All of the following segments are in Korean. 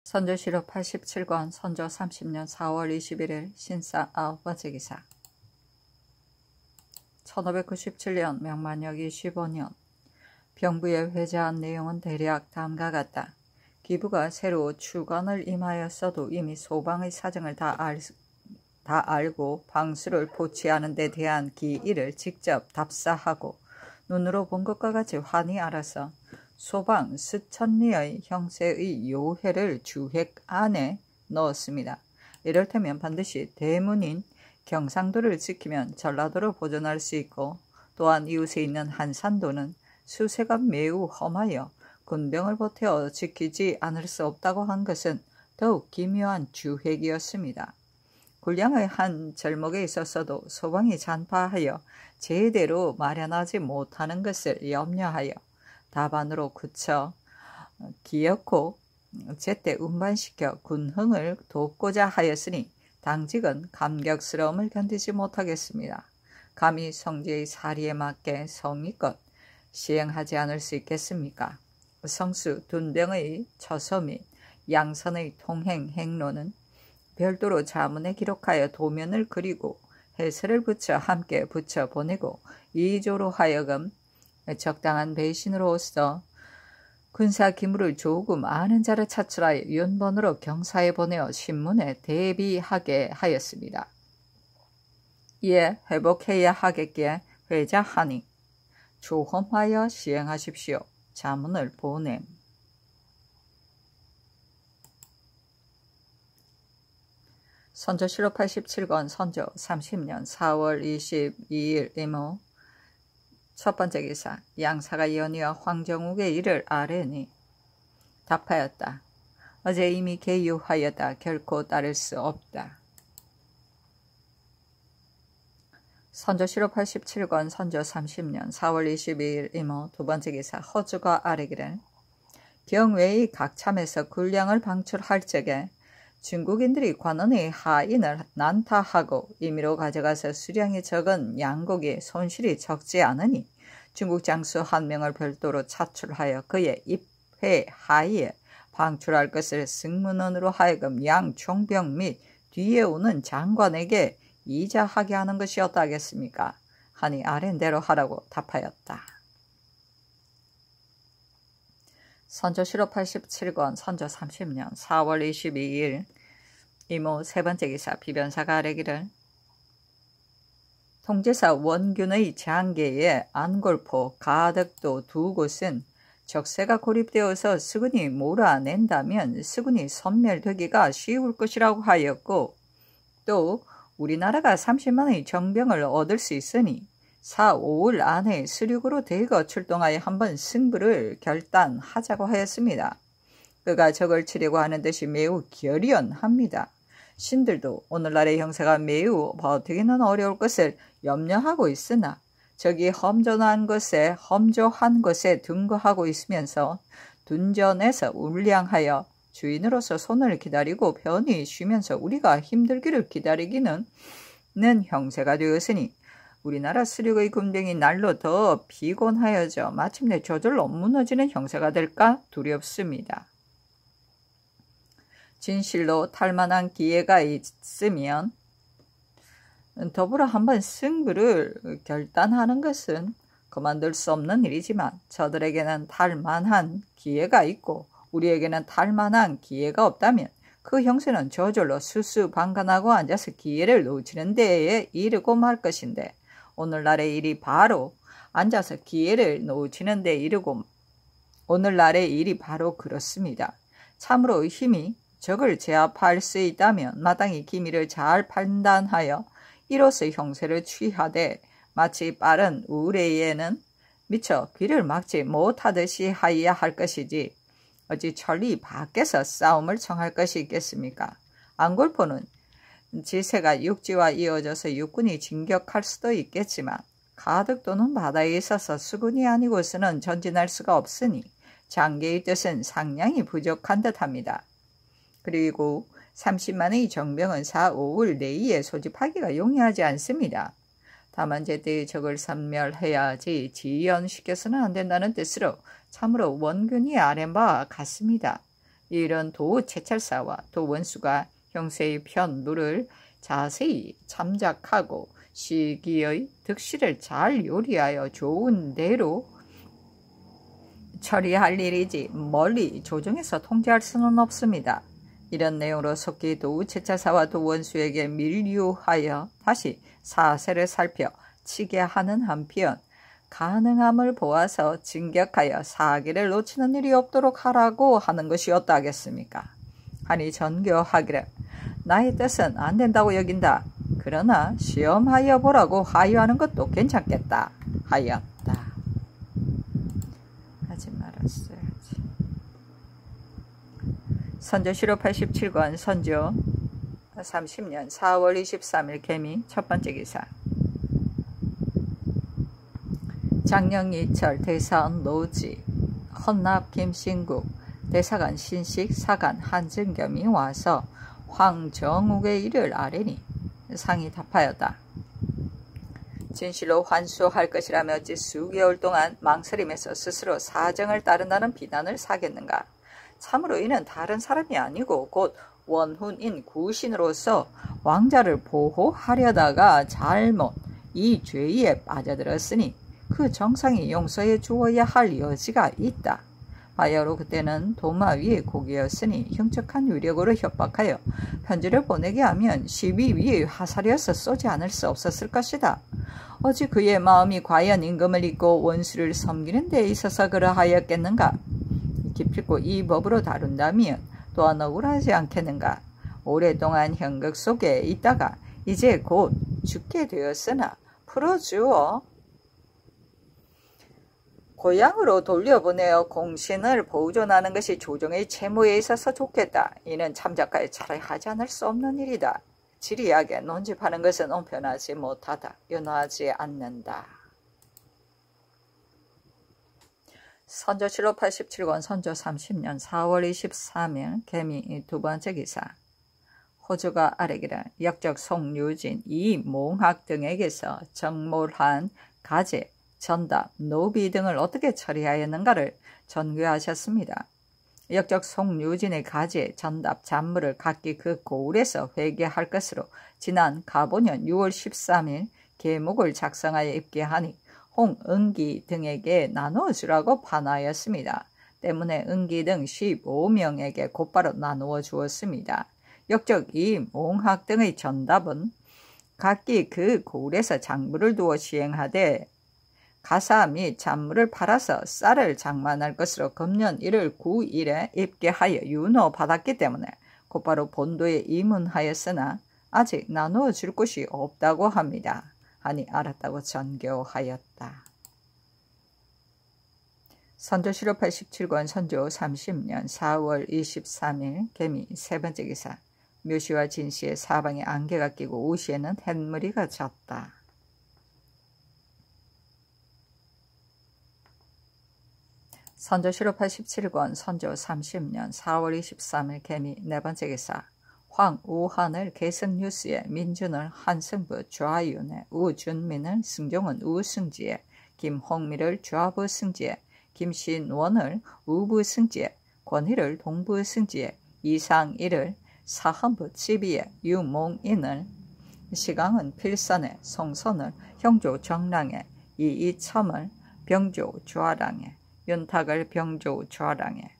선조실록 87권 선조 30년 4월 21일 신사 9번째 기사 1597년 명만역 25년 병부에 회자한 내용은 대략 다음과 같다. 기부가 새로 추관을 임하였어도 이미 소방의 사정을 다 알고 방수를 보치하는 데 대한 기일을 직접 답사하고 눈으로 본 것과 같이 환히 알아서 소방 스천리의 형세의 요회를 주획 안에 넣었습니다. 이를테면 반드시 대문인 경상도를 지키면 전라도를 보존할 수 있고, 또한 이웃에 있는 한산도는 수세가 매우 험하여 군병을 보태어 지키지 않을 수 없다고 한 것은 더욱 기묘한 주획이었습니다. 군량의 한 절목에 있었어도 소방이 잔파하여 제대로 마련하지 못하는 것을 염려하여 다반으로 굳혀 기어코 제때 운반시켜 군흥을 돕고자 하였으니 당직은 감격스러움을 견디지 못하겠습니다. 감히 성지의 사리에 맞게 성의껏 시행하지 않을 수 있겠습니까? 성수 둔병의 처서 및 양선의 통행 행로는 별도로 자문에 기록하여 도면을 그리고 해설을 붙여 함께 붙여 보내고 이조로 하여금 적당한 배신으로서 군사 기물을 조금 아는 자를 차출하여 윤번으로 경사에 보내어 신문에 대비하게 하였습니다. 이에 회복해야 하겠기에 회자하니 조험하여 시행하십시오. 자문을 보냄. 선조실록 87권 선조 30년 4월 22일 이무 첫 번째 기사 양사가 연희와 황정욱의 일을 아뢰니 답하였다. 어제 이미 계유하였다. 결코 따를 수 없다. 선조실록 87권 선조 30년 4월 22일 이무 두 번째 기사 허주가 아뢰기를 경외의 각참에서 군량을 방출할 적에 중국인들이 관원의 하인을 난타하고 임의로 가져가서 수량이 적은 양곡이 손실이 적지 않으니 중국 장수 한 명을 별도로 차출하여 그의 입회 하에 방출할 것을 승문원으로 하여금 양 총병 및 뒤에 오는 장관에게 이자하게 하는 것이 어떠하겠습니까? 하니 아랜대로 하라고 답하였다. 선조실록 87권 선조 30년 4월 22일 이모 세 번째 기사 비변사가 아뢰기를 통제사 원균의 장계에 안골포, 가덕도 두 곳은 적세가 고립되어서 수군이 몰아낸다면 수군이 섬멸되기가 쉬울 것이라고 하였고, 또 우리나라가 30만의 정병을 얻을 수 있으니 4, 5월 안에 수륙으로 대거 출동하여 한번 승부를 결단하자고 하였습니다. 그가 적을 치려고 하는 듯이 매우 결연합니다. 신들도 오늘날의 형세가 매우 버티기는 어려울 것을 염려하고 있으나 적이 험조한 것에 등거하고 있으면서 둔전에서 울량하여 주인으로서 손을 기다리고 편히 쉬면서 우리가 힘들기를 기다리기는 형세가 되었으니 우리나라 수륙의 군병이 날로 더 피곤하여져 마침내 저절로 무너지는 형세가 될까 두렵습니다. 진실로 탈만한 기회가 있으면 더불어 한번 승부를 결단하는 것은 그만둘 수 없는 일이지만 저들에게는 탈만한 기회가 있고 우리에게는 탈만한 기회가 없다면 그 형세는 저절로 수수방관하고 앉아서 기회를 놓치는 데에 이르고 말 것인데, 오늘날의 일이 바로 앉아서 기회를 놓치는 데 이르고 오늘날의 일이 바로 그렇습니다. 참으로 힘이 적을 제압할 수 있다면 마땅히 기미를 잘 판단하여 이로써 형세를 취하되 마치 빠른 우레에는 미처 귀를 막지 못하듯이 하여야 할 것이지 어찌 천리 밖에서 싸움을 청할 것이 있겠습니까? 안골포는 지세가 육지와 이어져서 육군이 진격할 수도 있겠지만 가덕도는 바다에 있어서 수군이 아니고서는 전진할 수가 없으니 장계의 뜻은 상량이 부족한 듯합니다. 그리고 30만의 정병은 4, 5월 내에 소집하기가 용이하지 않습니다. 다만 제때의 적을 섬멸해야지 지연시켜서는 안 된다는 뜻으로 참으로 원균이 아랜 바와 같습니다. 이런 도채찰사와 도원수가 형세의 편물을 자세히 참작하고 시기의 득실을 잘 요리하여 좋은 대로 처리할 일이지 멀리 조정해서 통제할 수는 없습니다. 이런 내용으로 속기 도우채찰사와 도원수에게 밀유하여 다시 사세를 살펴 치게 하는 한편 가능함을 보아서 진격하여 사기를 놓치는 일이 없도록 하라고 하는 것이 어떠하겠습니까? 하니 전교하기를 나의 뜻은 안 된다고 여긴다. 그러나 시험하여 보라고 하유하는 것도 괜찮겠다 하였다. 하지 말았어야지. 선조실록 87권 선조 30년 4월 23일 개미 첫 번째 기사. 장령 이철 대사원 노지 헌납 김신국 대사관 신식 사관 한증겸이 와서 황정욱의 일을 아뢰니 상이 답하였다. 진실로 환수할 것이라며 어찌 수개월 동안 망설임에서 스스로 사정을 따른다는 비난을 사겠는가. 참으로 이는 다른 사람이 아니고 곧 원훈인 구신으로서 왕자를 보호하려다가 잘못 이 죄에 빠져들었으니 그 정상이 용서해 주어야 할 여지가 있다. 바야흐로 그때는 도마 위의 고기였으니 흉측한 위력으로 협박하여 편지를 보내게 하면 시비 위에 화살이어서 쏘지 않을 수 없었을 것이다. 어찌 그의 마음이 과연 임금을 잊고 원수를 섬기는 데 있어서 그러하였겠는가. 기필코 이 법으로 다룬다면 또한 억울하지 않겠는가. 오랫동안 형극 속에 있다가 이제 곧 죽게 되었으나 풀어주어 고향으로 돌려보내어 공신을 보존하는 것이 조정의 채무에 있어서 좋겠다. 이는 참작하여 차라리 하지 않을 수 없는 일이다. 지리하게 논집하는 것은 온편하지 못하다. 윤화하지 않는다. 선조실록 87권 선조 30년 4월 23일 개미 두 번째 기사. 호주가 아래기를 역적 송유진, 이몽학 등에게서 정몰한 가재, 전답, 노비 등을 어떻게 처리하였는가를 전교하셨습니다. 역적 송유진의 가재, 전답, 잔물을 각기 그 고을에서 회개할 것으로 지난 가보년 6월 13일 계목을 작성하여 입게하니 홍은기 등에게 나누어주라고 판하였습니다. 때문에 은기 등 15명에게 곧바로 나누어 주었습니다. 역적 이몽학 등의 전답은 각기 그 고을에서 장부를 두어 시행하되 가사 및 잔물을 팔아서 쌀을 장만할 것으로 금년 1월 9일에 입게하여 윤호받았기 때문에 곧바로 본도에 입문하였으나 아직 나누어 줄 곳이 없다고 합니다. 하니 알았다고 전교하였다. 선조실록 87권 선조 30년 4월 23일 개미 세 번째 기사. 묘시와 진시의 사방에 안개가 끼고 우시에는 햇무리가 졌다. 선조실록 87권 선조 30년 4월 23일 개미 네 번째 기사. 황우한을 계승뉴스에 민준을 한승부 좌윤에 우준민을 승종은 우승지에 김홍미를 좌부 승지에 김신원을 우부 승지에 권희를 동부 승지에 이상일을 사헌부 치비에 유몽인을 시강은 필선에 송선을 형조 정랑에 이이첨을 병조 좌랑에 윤탁을 병조 좌랑에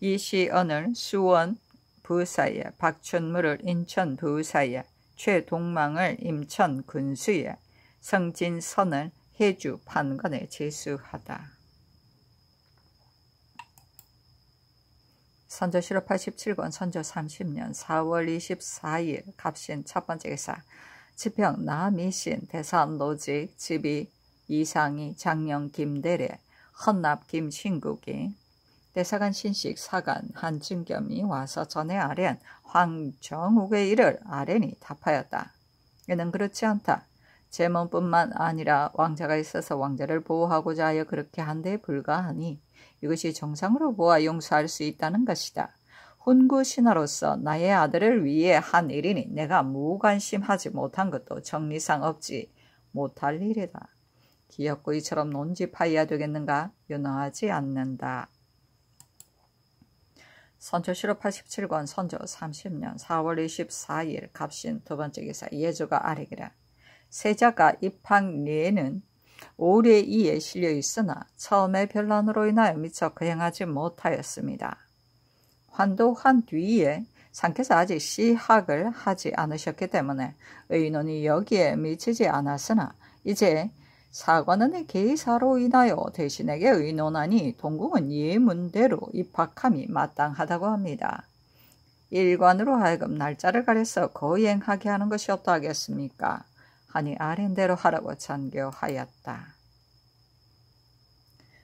이시언을 수원 부사에 박춘무를 인천 부사에 최동망을 임천 군수에 성진선을 해주 판관에 제수하다. 선조실록 87권 선조 30년 4월 24일 갑신 첫 번째 기사. 지평 남이신 대사원 노직 지비 이상이 장령 김대래 헌납 김신국이 대사관 신식 사관 한증겸이 와서 전에 아뢰한 황정욱의 일을 아뢰니 답하였다. 이는 그렇지 않다. 제 몸뿐만 아니라 왕자가 있어서 왕자를 보호하고자 하여 그렇게 한 데 불과하니 이것이 정상으로 보아 용서할 수 있다는 것이다. 훈구 신하로서 나의 아들을 위해 한 일이니 내가 무관심하지 못한 것도 정리상 없지 못할 일이다. 기엽고 이처럼 논집하여야 되겠는가? 윤허하지 않는다. 선조시로 87권 선조 30년 4월 24일 갑신 두 번째 기사 예조가 아래기라. 세자가 입항리에는 오래 이에 실려 있으나 처음에 변란으로 인하여 미처 거행하지 못하였습니다. 환도한 뒤에 상께서 아직 시학을 하지 않으셨기 때문에 의논이 여기에 미치지 않았으나 이제 사관원의 계사로 인하여 대신에게 의논하니 동궁은 예문대로 입학함이 마땅하다고 합니다. 일관으로 하여금 날짜를 가려서 거행하게 하는 것이 어떠하겠습니까? 하니 아랜대로 하라고 전교하였다.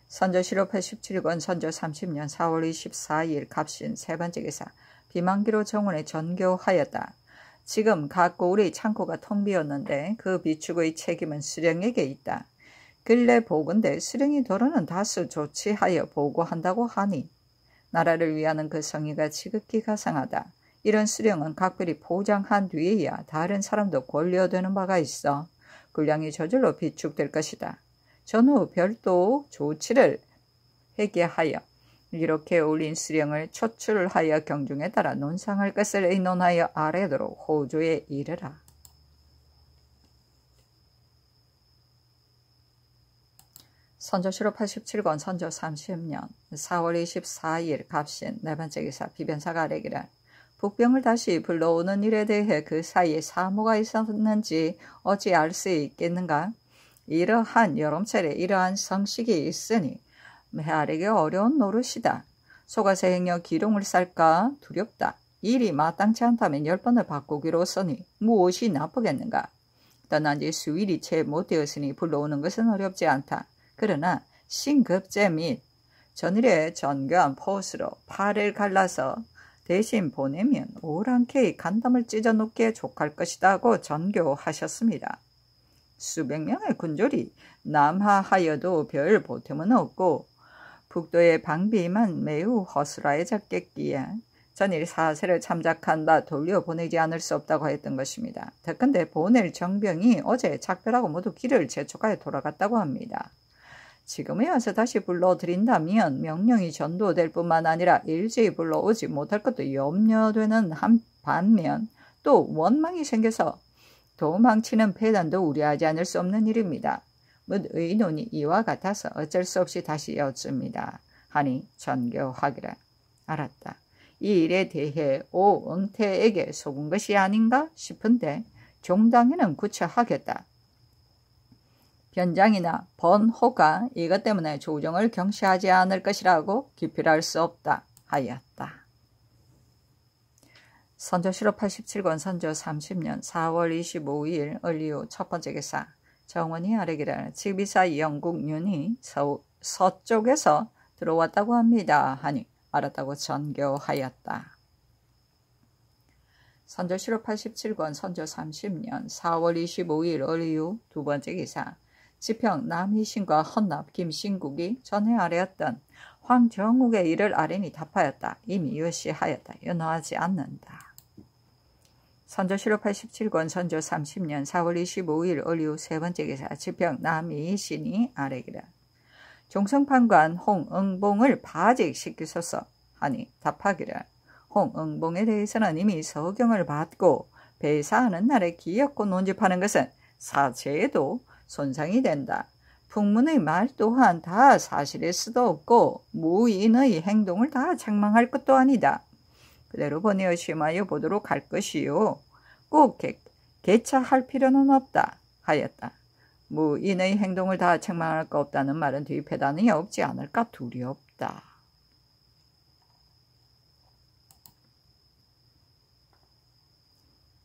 선조시로 87권 선조 30년 4월 24일 갑신 세 번째 기사 비만기로 정원에 전교하였다. 지금 각 고을의 창고가 텅 비었는데 그 비축의 책임은 수령에게 있다. 근래 보건대 수령이 도로는 다수 조치하여 보고한다고 하니 나라를 위하는 그 성의가 지극히 가상하다. 이런 수령은 각별히 포장한 뒤에야 다른 사람도 권려되는 바가 있어 군량이 저절로 비축될 것이다. 전후 별도 조치를 회개하여 이렇게 올린 수령을 초출하여 경중에 따라 논상할 것을 의논하여 아래도록 호조에 이르라. 선조시로 87권 선조 30년 4월 24일 갑신 네 번째 기사 비변사가 아래기라. 북병을 다시 불러오는 일에 대해 그 사이에 사모가 있었는지 어찌 알 수 있겠는가? 이러한 여름철에 이러한 성식이 있으니 메아리기 어려운 노릇이다. 속아서 행여 기룡을 쌀까 두렵다. 일이 마땅치 않다면 10번을 바꾸기로서니 무엇이 나쁘겠는가? 떠난 지 수일이 채 못되었으니 불러오는 것은 어렵지 않다. 그러나 신급제 및 전일에 전교한 포스로 팔을 갈라서 대신 보내면 오랑캐의 간담을 찢어 놓기에 족할 것이다고 전교하셨습니다. 수백 명의 군졸이 남하하여도 별 보탬은 없고 북도의 방비만 매우 허술하여졌겠기에 전일 사세를 참작한 바 돌려보내지 않을 수 없다고 했던 것입니다. 더군데 보낼 정병이 어제 작별하고 모두 길을 재촉하여 돌아갔다고 합니다. 지금에 와서 다시 불러드린다면 명령이 전도될 뿐만 아니라 일제히 불러오지 못할 것도 염려되는 한 반면 또 원망이 생겨서 도망치는 패단도 우려하지 않을 수 없는 일입니다. 묻 의논이 이와 같아서 어쩔 수 없이 다시 여쭙니다. 하니 전교하기라. 알았다. 이 일에 대해 오응태에게 속은 것이 아닌가 싶은데 종당에는 구처하겠다. 변장이나 번호가 이것 때문에 조정을 경시하지 않을 것이라고 기필할 수 없다 하였다. 선조시로 87권 선조 30년 4월 25일 을리오 첫 번째 기사 정원이 아래기를 직비사 영국윤이 서쪽에서 들어왔다고 합니다. 하니 알았다고 전교하였다. 선조시로 87권 선조 30년 4월 25일 을리오 두 번째 기사 지평 남희신과 헌납 김신국이 전에 아뢰었던 황정욱의 일을 아뢰니 답하였다. 이미 요시하였다. 연호하지 않는다. 선조시로 87권 선조 30년 4월 25일 을리오 세 번째 기사 지평 남희신이 아뢰기라. 종성판관 홍응봉을 파직시키소서 하니 답하기를 홍응봉에 대해서는 이미 서경을 받고 배사하는 날에 기엽고 논집하는 것은 사체에도 손상이 된다. 풍문의 말 또한 다 사실일 수도 없고 무인의 행동을 다 책망할 것도 아니다. 그대로 보내어 심하여 보도록 할 것이요. 꼭 개차할 필요는 없다 하였다. 무인의 행동을 다 책망할 거 없다는 말은 뒤패단이 없지 않을까 두렵다.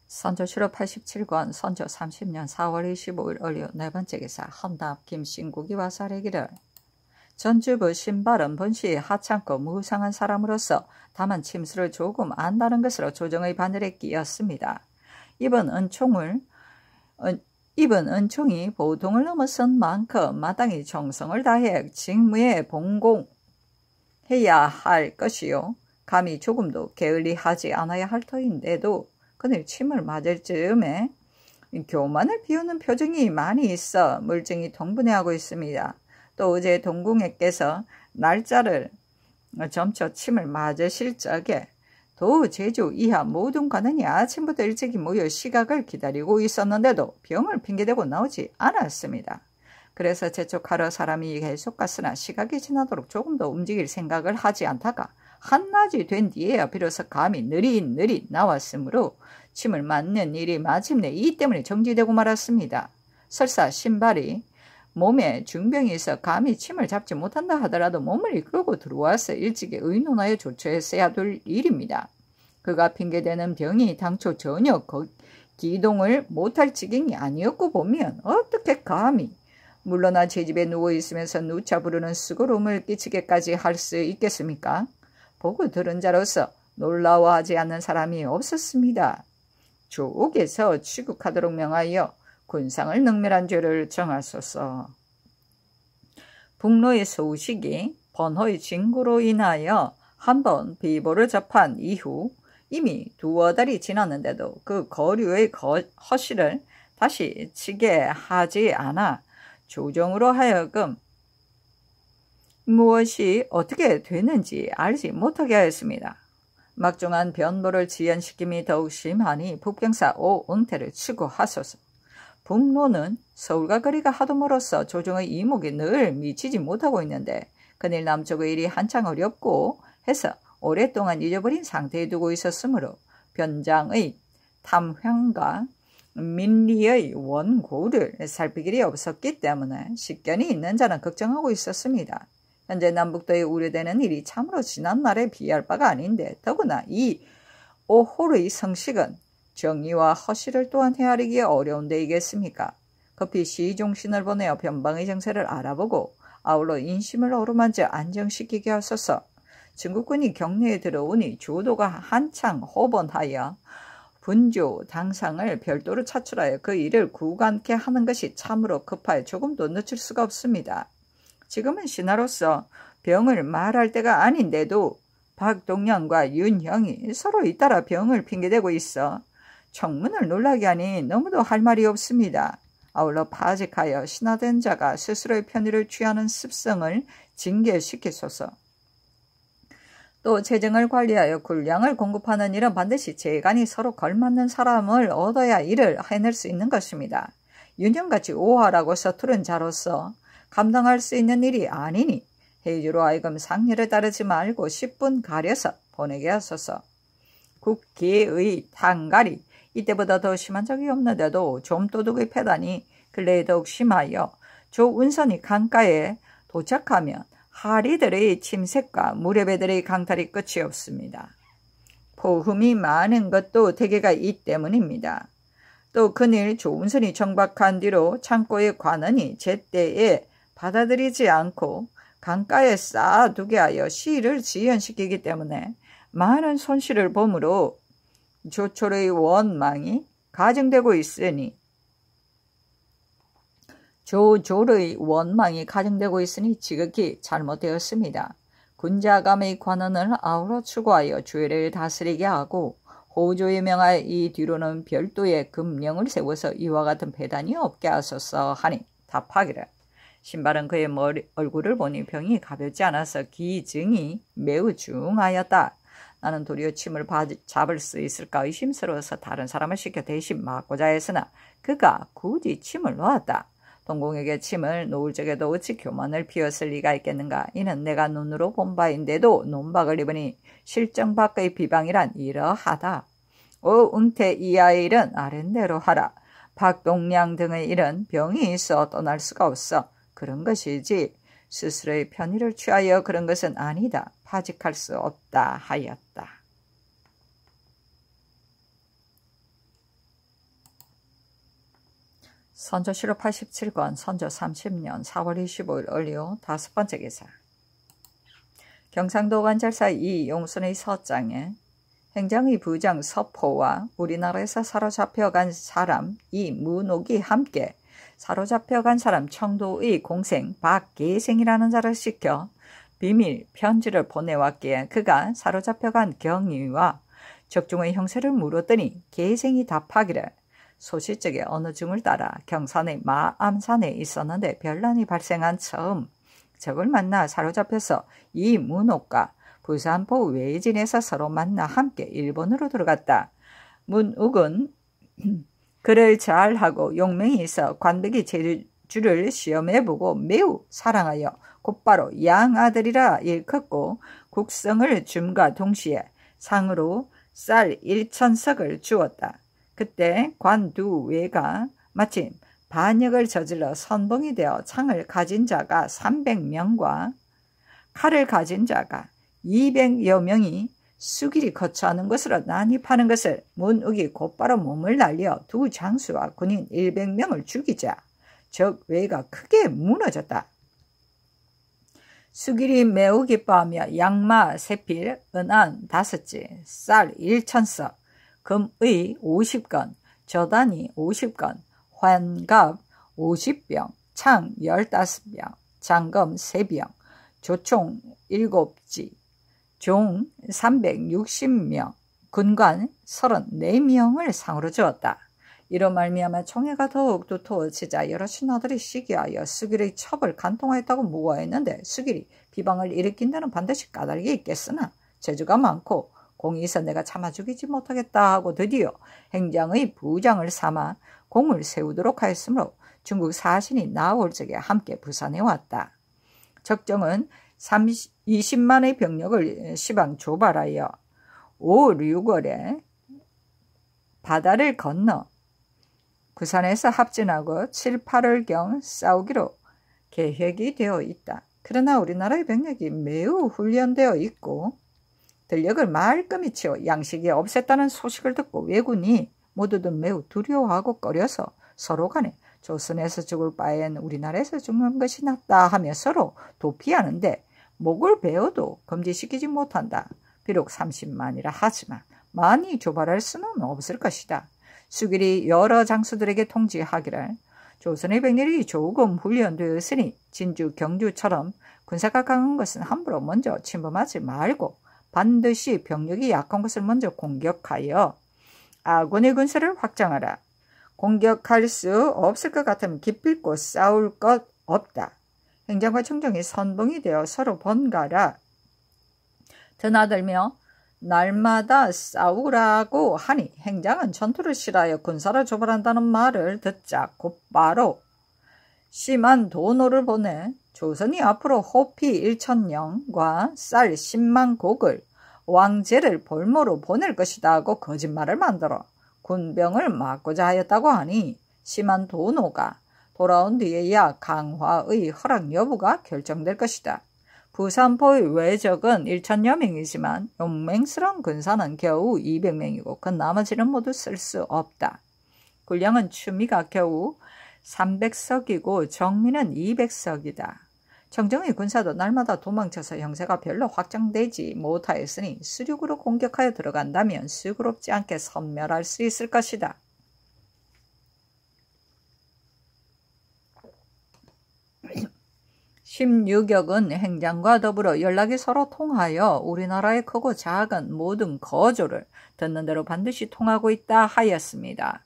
선조시로 87권 선조 30년 4월 25일 을리오 네 번째 기사 헌납 김신국이 와서 아뢰기를 전주부 신발은 본시 하찮고 무상한 사람으로서 다만 침수를 조금 안다는 것으로 조정의 바늘에 끼었습니다. 이번 은총이 보통을 넘어선 만큼 마땅히 정성을 다해 직무에 봉공해야 할 것이요. 감히 조금도 게을리하지 않아야 할 터인데도 그늘 침을 맞을 즈음에 교만을 비우는 표정이 많이 있어 물증이 동분해하고 있습니다. 또 어제 동궁에께서 날짜를 점쳐 침을 맞으실 적에 도 제주 이하 모든 관원이 아침부터 일찍이 모여 시각을 기다리고 있었는데도 병을 핑계대고 나오지 않았습니다. 그래서 재촉하러 사람이 계속 갔으나 시각이 지나도록 조금 더 움직일 생각을 하지 않다가 한낮이 된 뒤에야 비로소 감이 느릿느릿 나왔으므로 침을 맞는 일이 마침내 이 때문에 정지되고 말았습니다. 설사 신발이 몸에 중병이 있어 감히 침을 잡지 못한다 하더라도 몸을 이끌고 들어와서 일찍이 의논하여 조처했어야 될 일입니다. 그가 핑계대는 병이 당초 전혀 기동을 못할 지경이 아니었고 보면 어떻게 감히 물러나 제 집에 누워있으면서 누차 부르는 수고로움을 끼치게까지 할 수 있겠습니까? 보고 들은 자로서 놀라워하지 않는 사람이 없었습니다. 조옥에서 취국하도록 명하여 군상을 능멸한 죄를 정하소서. 북로의 소식이 번호의 징구로 인하여 한번 비보를 접한 이후 이미 두어 달이 지났는데도 그 거류의 허실을 다시 치게 하지 않아 조정으로 하여금 무엇이 어떻게 되는지 알지 못하게 하였습니다. 막중한 변보를 지연시킴이 더욱 심하니 북경사 오응태를 추구하소서. 북로는 서울과 거리가 하도 멀어서 조정의 이목이 늘 미치지 못하고 있는데 그늘 남쪽의 일이 한창 어렵고 해서 오랫동안 잊어버린 상태에 두고 있었으므로 변장의 탐향과 민리의 원고를 살필 일이 없었기 때문에 식견이 있는 자는 걱정하고 있었습니다. 현재 남북도에 우려되는 일이 참으로 지난날에 비할 바가 아닌데 더구나 이 오홀의 성식은 정의와 허실을 또한 헤아리기 어려운 데이겠습니까? 급히 시종신을 보내어 변방의 정세를 알아보고 아울러 인심을 어루만져 안정시키게 하소서. 중국군이 경내에 들어오니 조도가 한창 호번하여 분조 당상을 별도로 차출하여 그 일을 구간케 하는 것이 참으로 급하여 조금도 늦출 수가 없습니다. 지금은 신하로서 병을 말할 때가 아닌데도 박동량과 윤형이 서로 잇따라 병을 핑계대고 있어 청문을 놀라게 하니 너무도 할 말이 없습니다. 아울러 파직하여 신하된 자가 스스로의 편의를 취하는 습성을 징계시키소서. 또 재정을 관리하여 군량을 공급하는 일은 반드시 재간이 서로 걸맞는 사람을 얻어야 일을 해낼 수 있는 것입니다. 윤형같이 오하라고 서투른 자로서 감당할 수 있는 일이 아니니 해주로 하여금 상례를 따르지 말고 10분 가려서 보내게 하소서. 국기의 탄갈이 이때보다 더 심한 적이 없는데도 좀도둑의 패단이 근래에 더욱 심하여 조운선이 강가에 도착하면 하리들의 침색과 무렵애들의 강탈이 끝이 없습니다. 포흠이 많은 것도 대개가 이 때문입니다. 또 그늘 조운선이 정박한 뒤로 창고의 관원이 제때에 받아들이지 않고 강가에 쌓아두게 하여 시를 지연시키기 때문에 많은 손실을 보므로 조촐의 원망이 가정되고 있으니 조졸의 원망이 가정되고 있으니 지극히 잘못되었습니다. 군자감의 관원을 아우러 추구하여 주의를 다스리게 하고 호조에 명하여 이 뒤로는 별도의 금령을 세워서 이와 같은 배단이 없게 하소서 하니 답하기를 신발은 그의 얼굴을 보니 병이 가볍지 않아서 기증이 매우 중하였다. 나는 도리어 침을 잡을 수 있을까 의심스러워서 다른 사람을 시켜 대신 맞고자 했으나 그가 굳이 침을 놓았다. 동공에게 침을 놓을 적에도 어찌 교만을 피웠을 리가 있겠는가. 이는 내가 눈으로 본 바인데도 논박을 입으니 실정 밖의 비방이란 이러하다. 응태 이하의 일은 아랜대로 하라. 박동량 등의 일은 병이 있어 떠날 수가 없어. 그런 것이지 스스로의 편의를 취하여 그런 것은 아니다. 파직할 수 없다 하였다. 선조실록 87권 선조 30년 4월 25일 을요 5번째 기사. 경상도 관찰사 이용순의 서장에 행정의 부장 서포와 우리나라에서 사로잡혀간 사람 이문옥이 함께 사로잡혀간 사람 청도의 공생 박계생이라는 자를 시켜 비밀 편지를 보내왔기에 그가 사로잡혀간 경위와 적중의 형세를 물었더니 계생이 답하기를 소시적에 어느 중을 따라 경산의 마암산에 있었는데 변란이 발생한 처음 적을 만나 사로잡혀서 이문옥과 부산포 외진에서 서로 만나 함께 일본으로 들어갔다. 문욱은 그를 잘하고 용맹이 있어 관백이 제주를 시험해보고 매우 사랑하여 곧바로 양아들이라 일컫고 국성을 줌과 동시에 상으로 쌀 1,000석을 주었다. 그때 관 두 외가 마침 반역을 저질러 선봉이 되어 창을 가진 자가 300명과 칼을 가진 자가 200여 명이 수길이 거처하는 곳으로 난입하는 것을 문욱이 곧바로 몸을 날려 두 장수와 군인 100명을 죽이자 적 외가 크게 무너졌다. 수길이 매우 기뻐하며 양마 3필, 은안 5지, 쌀 1,000석, 금의 50건, 저단이 50건, 환갑 50병, 창 15병, 장검 3병, 조총 7지, 종 360명, 군관 34명을 상으로 주었다. 이로 말미암아 총애가 더욱 두터워지자 여러 신하들이 시기하여 수길의 첩을 간통하였다고 무고하였는데 수길이 비방을 일으킨 데는 반드시 까닭이 있겠으나 재주가 많고 공이 있어 내가 참아 죽이지 못하겠다 하고 드디어 행장의 부장을 삼아 공을 세우도록 하였으므로 중국 사신이 나올 적에 함께 부산에 왔다. 적정은 20만의 병력을 시방 조발하여 5, 6월에 바다를 건너 부산에서 합진하고 7, 8월경 싸우기로 계획이 되어 있다. 그러나 우리나라의 병력이 매우 훈련되어 있고 전력을 말끔히 치워 양식이 없앴다는 소식을 듣고 왜군이 모두들 매우 두려워하고 꺼려서 서로 간에 조선에서 죽을 바엔 우리나라에서 죽는 것이 낫다 하며 서로 도피하는데 목을 베어도 금지시키지 못한다. 비록 30만이라 하지만 많이 조발할 수는 없을 것이다. 수길이 여러 장수들에게 통지하기를 조선의 병력이 조금 훈련되었으니 진주, 경주처럼 군사가 강한 것은 함부로 먼저 침범하지 말고 반드시 병력이 약한 것을 먼저 공격하여 아군의 군사를 확장하라. 공격할 수 없을 것 같으면 기필코 싸울 것 없다. 행장과 청정이 선봉이 되어 서로 번갈아 드나들며 날마다 싸우라고 하니 행장은 전투를 싫어하여 군사를 조발한다는 말을 듣자 곧바로 심한 도노를 보내 조선이 앞으로 호피 1,000령과 쌀 10만 곡을 왕제를 볼모로 보낼 것이다 하고 거짓말을 만들어 군병을 막고자 하였다고 하니 심한 도노가 돌아온 뒤에야 강화의 허락 여부가 결정될 것이다. 부산포의 외적은 1,000여 명이지만 용맹스러운 군사는 겨우 200명이고 그 나머지는 모두 쓸 수 없다. 군량은 추미가 겨우 300석이고 정민은 200석이다. 청정의 군사도 날마다 도망쳐서 형세가 별로 확장되지 못하였으니 수륙으로 공격하여 들어간다면 수고롭지 않게 섬멸할 수 있을 것이다. 16역은 행장과 더불어 연락이 서로 통하여 우리나라의 크고 작은 모든 거조를 듣는 대로 반드시 통하고 있다 하였습니다.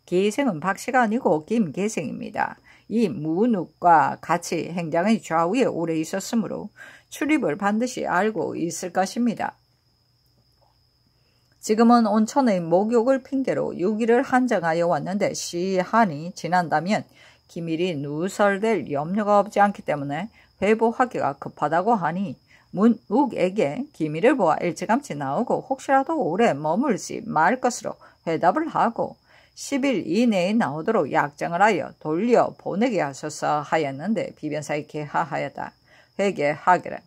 기생은 박씨가 아니고 김계생입니다. 이 문욱과 같이 행장의 좌우에 오래 있었으므로 출입을 반드시 알고 있을 것입니다. 지금은 온천의 목욕을 핑계로 6일을 한정하여 왔는데 시한이 지난다면 기밀이 누설될 염려가 없지 않기 때문에 회부하기가 급하다고 하니 문욱에게 기밀을 보아 일찌감치 나오고 혹시라도 오래 머물지 말 것으로 회답을 하고 10일 이내에 나오도록 약정을 하여 돌려 보내게 하소서 하였는데 비변사에 개하하였다. 회개하기를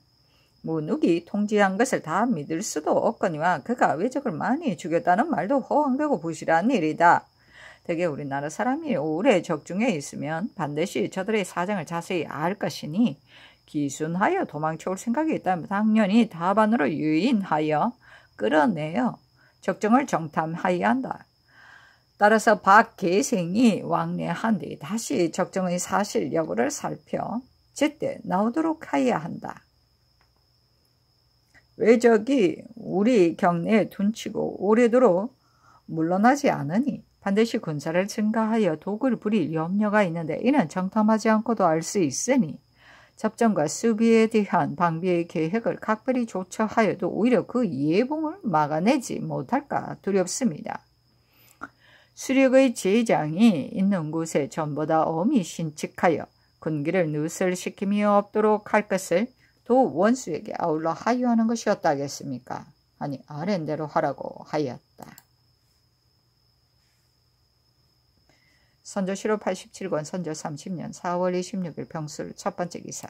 문욱이 통지한 것을 다 믿을 수도 없거니와 그가 외적을 많이 죽였다는 말도 허황되고 부실한 일이다. 대개 우리나라 사람이 오래 적중에 있으면 반드시 저들의 사정을 자세히 알 것이니 기순하여 도망쳐올 생각이 있다면 당연히 다반으로 유인하여 끌어내어 적정을 정탐하여야 한다. 따라서 박계생이 왕래한 뒤 다시 적정의 사실 여부를 살펴 제때 나오도록 하여야 한다. 외적이 우리 경내에 둔치고 오래도록 물러나지 않으니 반드시 군사를 증가하여 독을 부릴 염려가 있는데 이는 정탐하지 않고도 알 수 있으니 접전과 수비에 대한 방비의 계획을 각별히 조처하여도 오히려 그 예봉을 막아내지 못할까 두렵습니다. 수력의 제장이 있는 곳에 전보다 엄히 신칙하여 군기를 누설시킴이 없도록 할 것을 도 원수에게 아울러 하유하는 것이었다겠습니까? 아니, 아랜대로 하라고 하였다. 선조실록 87권 선조 30년 4월 26일 병술 첫 번째 기사.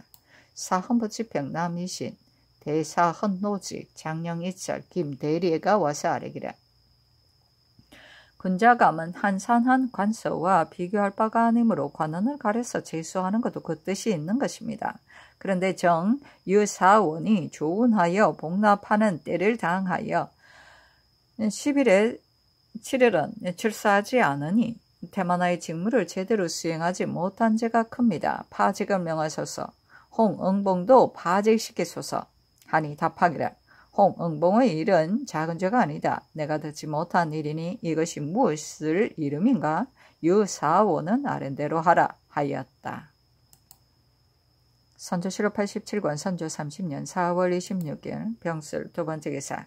사헌부지평 남이신 대사헌노직 장령이철 김대리가 와서 아뢰기라. 군자감은 한산한 관서와 비교할 바가 아니므로 관원을 가려서 제수하는 것도 그 뜻이 있는 것입니다. 그런데 정 유사원이 조운하여 복납하는 때를 당하여 10일에 7일은 출사하지 않으니 태만하의 직무를 제대로 수행하지 못한 죄가 큽니다. 파직을 명하소서. 홍응봉도 파직시키소서 하니 답하기를 홍응봉의 일은 작은 죄가 아니다. 내가 듣지 못한 일이니 이것이 무엇을 이름인가? 유사원은 아랜대로 하라 하였다. 선조실록 87권 선조 30년 4월 26일 병술 두 번째 기사.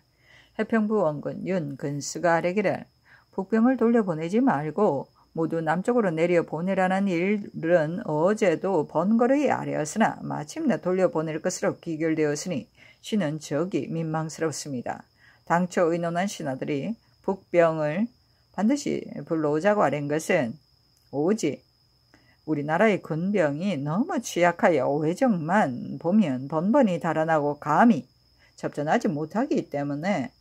해평부 원군 윤근수가 아뢰기를 북병을 돌려보내지 말고 모두 남쪽으로 내려보내라는 일은 어제도 번거로이 아뢰었으나 마침내 돌려보낼 것으로 귀결되었으니 신은 적이 민망스럽습니다. 당초 의논한 신하들이 북병을 반드시 불러오자고 아뢰는 것은 오직 우리나라의 군병이 너무 취약하여 외적만 보면 번번이 달아나고 감히 접전하지 못하기 때문에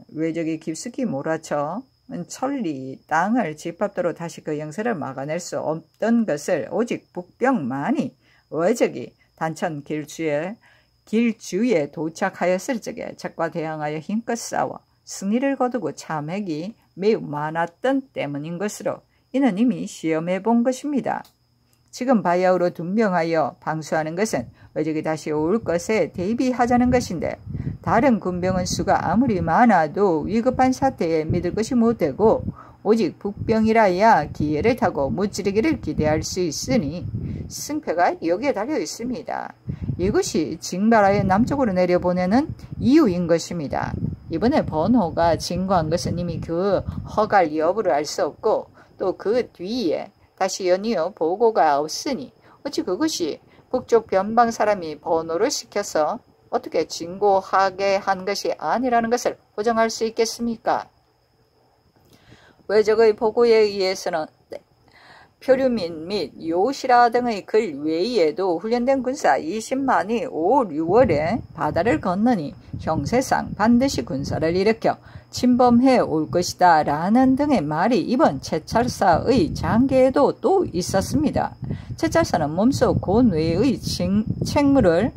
외적이 깊숙이 몰아쳐 천리 땅을 짓밟도록 다시 그 영세를 막아낼 수 없던 것을 오직 북병만이 외적이 단천 길주에 도착하였을 적에 적과 대항하여 힘껏 싸워 승리를 거두고 참핵이 매우 많았던 때문인 것으로 이는 이미 시험해 본 것입니다. 지금 바야흐로 둔병하여 방수하는 것은 외적이 다시 올 것에 대비하자는 것인데 다른 군병은 수가 아무리 많아도 위급한 사태에 믿을 것이 못되고 오직 북병이라야 기회를 타고 무찌르기를 기대할 수 있으니 승패가 여기에 달려 있습니다. 이것이 징발하여 남쪽으로 내려보내는 이유인 것입니다. 이번에 번호가 진거한 것은 이미 그 허갈 여부를 알 수 없고 또 그 뒤에 다시 연이어 보고가 없으니 어찌 그것이 북쪽 변방 사람이 번호를 시켜서 어떻게 진고하게 한 것이 아니라는 것을 보정할 수 있겠습니까? 외적의 보고에 의해서는 표류민 및 요시라 등의 글 외에도 훈련된 군사 20만이 5, 6월에 바다를 건너니 형세상 반드시 군사를 일으켜 침범해 올 것이다 라는 등의 말이 이번 채찰사의 장계에도 또 있었습니다. 채찰사는 몸속 곤외의 책무를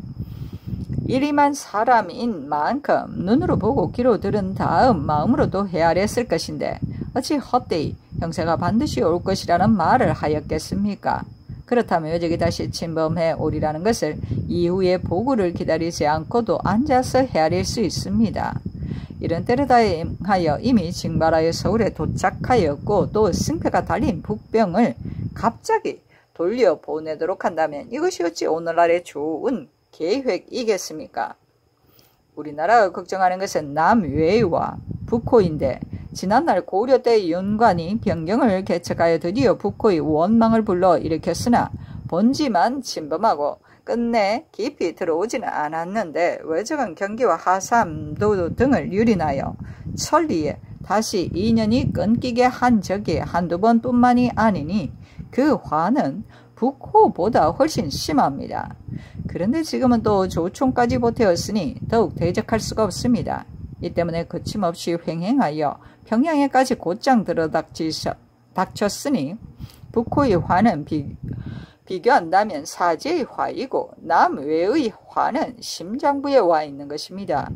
1위만 사람인 만큼 눈으로 보고 귀로 들은 다음 마음으로도 헤아렸을 것인데 어찌 헛되이 형세가 반드시 올 것이라는 말을 하였겠습니까? 그렇다면 외적이 다시 침범해 오리라는 것을 이후의 보고를 기다리지 않고도 앉아서 헤아릴 수 있습니다. 이런 때를 다하여 이미 징발하여 서울에 도착하였고 또 승패가 달린 북병을 갑자기 돌려보내도록 한다면 이것이 어찌 오늘날의 좋은 계획이겠습니까? 우리나라가 걱정하는 것은 남외와 북호인데 지난날 고려 때 윤관이 변경을 개척하여 드디어 북호의 원망을 불러 일으켰으나 본지만 침범하고 끝내 깊이 들어오지는 않았는데 외적은 경기와 하삼도 등을 유린하여 천리에 다시 인연이 끊기게 한 적이 한두 번뿐만이 아니니 그 화는 북호보다 훨씬 심합니다. 그런데 지금은 또 조총까지 보태었으니 더욱 대적할 수가 없습니다. 이 때문에 거침없이 횡행하여 평양에까지 곧장 닥쳤으니 북호의 화는 비교한다면 사지의 화이고 남외의 화는 심장부에 와 있는 것입니다.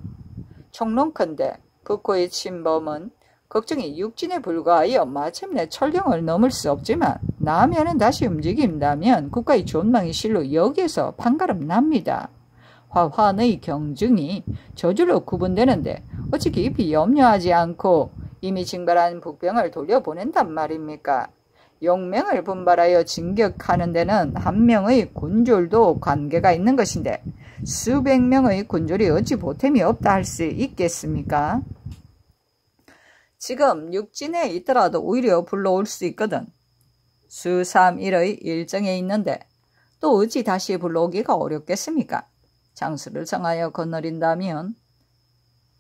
총론컨대 북호의 침범은 걱정이 육진에 불과하여 마침내 철령을 넘을 수 없지만 남해는 다시 움직인다면 국가의 존망이 실로 여기에서 판가름 납니다. 화환의 경중이 저절로 구분되는데 어찌 깊이 염려하지 않고 이미 징발한 북병을 돌려보낸단 말입니까? 용맹을 분발하여 진격하는 데는 한 명의 군졸도 관계가 있는 것인데 수백 명의 군졸이 어찌 보탬이 없다 할 수 있겠습니까? 지금 육진에 있더라도 오히려 불러올 수 있거든. 수 3일의 일정에 있는데 또 어찌 다시 불러오기가 어렵겠습니까? 장수를 정하여 거느린다면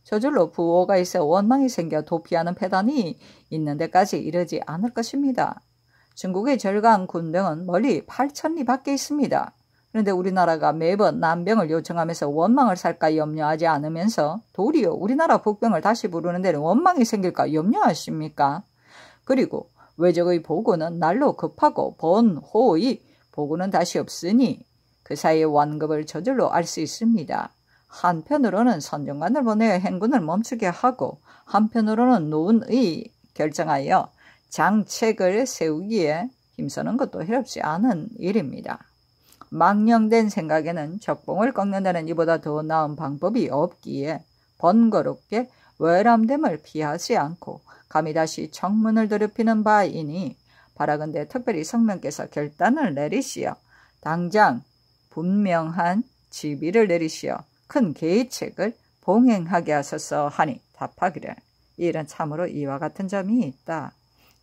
저절로 부호가 있어 원망이 생겨 도피하는 패단이 있는 데까지 이르지 않을 것입니다. 중국의 절강 군병은 멀리 8,000리 밖에 있습니다. 그런데 우리나라가 매번 남병을 요청하면서 원망을 살까 염려하지 않으면서 도리어 우리나라 북병을 다시 부르는 데는 원망이 생길까 염려하십니까? 그리고 외적의 보고는 날로 급하고 번호의 보고는 다시 없으니 그 사이에 완급을 저절로 알 수 있습니다. 한편으로는 선정관을 보내어 행군을 멈추게 하고 한편으로는 노은의 결정하여 장책을 세우기에 힘쓰는 것도 해롭지 않은 일입니다. 망령된 생각에는 적봉을 꺾는다는 이보다 더 나은 방법이 없기에 번거롭게 외람됨을 피하지 않고 감히 다시 청문을 더럽히는 바이니 바라건대 특별히 성명께서 결단을 내리시어 당장 분명한 지비를 내리시어 큰 계책을 봉행하게 하소서 하니 답하기를 이 일은 참으로 이와 같은 점이 있다.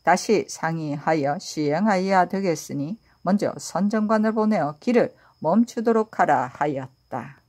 다시 상의하여 시행하여야 되겠으니 먼저 선정관을 보내어 길을 멈추도록 하라 하였다.